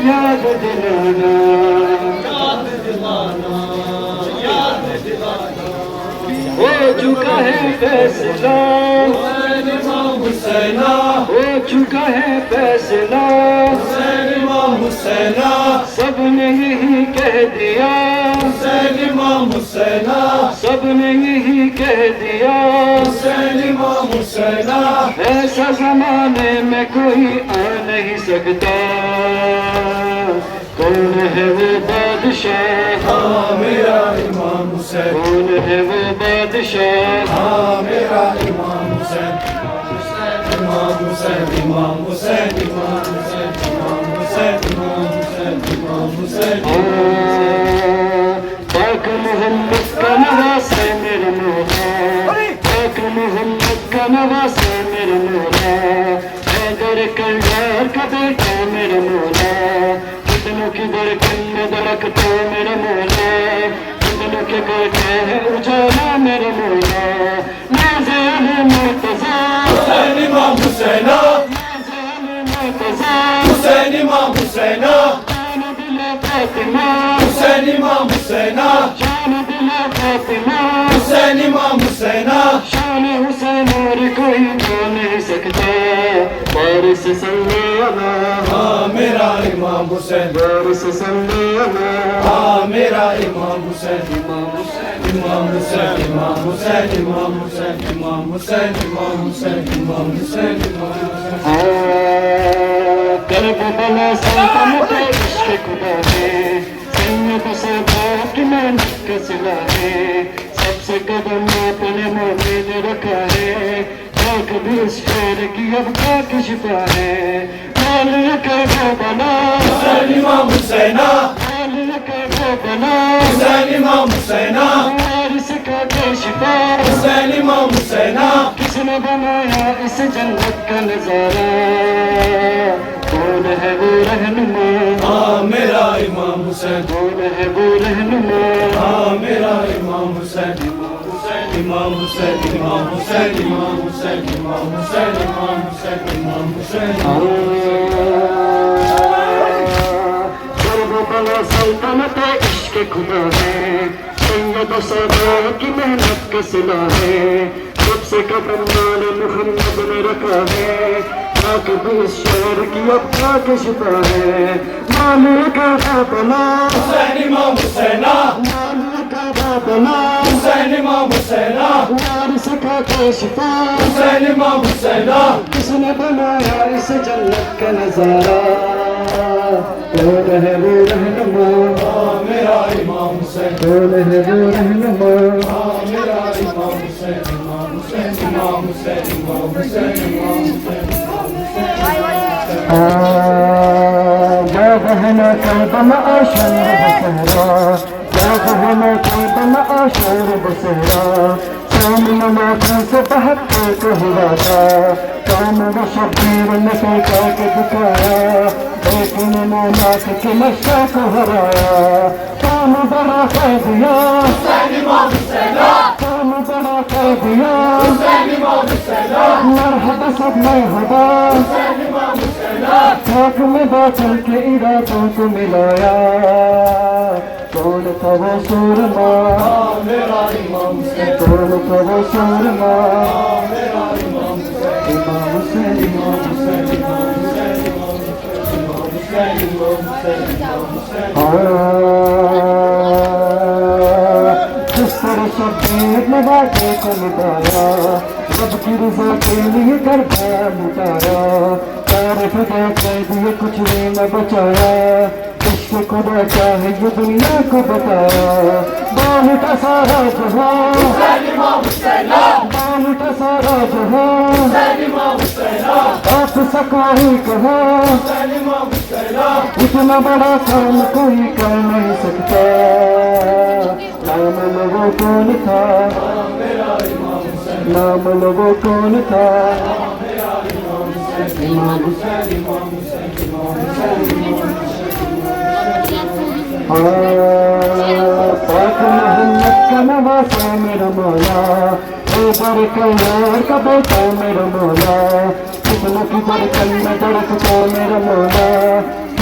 یاد دلانا ہو چکا ہے فیصلہ حسین امام حسینہ ہو چکا ہے فیصلہ حسین امام حسینہ سب نے یہی کہہ دیا حسین امام حسینہ سب نے یہی کہہ دیا حسین امام حسینہ ایسا زمانے میں کوئی آ نہیں سکتا کون ہے وہ بادشاہ ہاں میرا امام حسین کون ہے وہ بادشاہ ہاں میرا امام حسین امام حسین امام حسین امام حسین امام حسین امام حسین امام حسین پاک محمد کا نواسے میرا مولا پاک محمد کا نواسے میرا مولا حیدر کرار کا بیٹا میرا مولا کتنوں کی دھڑکن میں دھڑکتا میرا مولا کتنوں کے بیٹے ہیں اجالا میرا مولا نازے علی مرتضی حسین امام حسینہ نازے علی مرتضی حسین امام حسینہ جان دل فاطمہ حسین امام حسینہ شان دل فاطمہ حسین امام حسینہ شان حسین اور کوئی تو نہیں سکتا بارش صلی اللہ ہاں میرا امام حسین بارش صلی اللہ ہاں میرا امام حسین امام حسین امام حسین امام حسین امام حسین امام حسین امام حسین امام حسین امام حسین کربلا سلطنت عشق خدا ہے سید سادات کی محنت کا صلہ ہے سب سے قدم اپنے مومن رکھا ہے پاک بھی اس شہر کی اب پاک شفا ہے مالک کربلا حسین امام حسینہ مالک کربلا حسین امام حسینہ وارث کا شفا حسین امام حسینہ کس نے بنایا اس جنت کا نظارہ کون ہے وہ رہنما ہاں میرا امام حسین کون ہے وہ رہنما ہاں میرا امام حسین امام حسین امام حسین امام حسین امام حسین امام حسین امام حسین کربلا سلطنت عشق خدا ہے سید سادات کی محنت کا صلہ ہے سب سے قدم نال محمد نے رکھا ہے پاک بھی اس شہر کی اب پاک شفا ہے مالک کربلا حسین امام حسینہ مالک کربلا حسین امام حسینہ وارث کا شفا حسین امام حسینہ کس نے بنایا اس جنت کا نظارہ کون ہے وہ رہنما ہاں میرا امام حسین کون ہے وہ رہنما ہاں میرا امام حسین امام حسین امام حسین امام حسین امام حسین یا بہن کربلا عاشور بصہرا یا بہن کربلا عاشور بصہرا سامنے ماتھوں سے بہتے کو ہوا تھا کام و شبیر نے پہنچا کے دکھایا لیکن نامات کے نشہ کو ہرایا کام بڑا کہہ دیا حسین امام حسینہ کام بڑا کہہ دیا حسین امام حسینہ مرحبا سب مرحبا حسین امام حسینہ خاک میں باطل کے ارادوں کو ملایا کون تھا وہ سورما ہاں میرا امام حسین کون تھا وہ سورما ہاں میرا امام حسین امام حسین امام حسین امام حسین امام حسین امام حسین امام حسین جس طرح شبیر نے واقعے کو مٹایا رب کی رضا کے لیے کربلا مٹایا تعریف دے کے دیے کچھ بھی نہ بچایا عشق خدا چاہے یہ دنیا کو بتایا بال کا سارا جہاں حسین امام حسینہ بال کا سارا جہاں حسین امام حسینہ آپ سکا ہی کہا حسین امام حسینہ اتنا بڑا کام کوئی کر نہیں سکتا نام لوگوں کون تھا ہاں میرا امام حسین نام لوگوں کون تھا ہاں میرا امام حسین امام حسین امام حسین امام حسین امام پاک محمد کا نواسا میرا مولا حیدر کرار کا بیٹا میرا مولا کتنوں کی دھڑکن میں دھڑکتا میرا مولا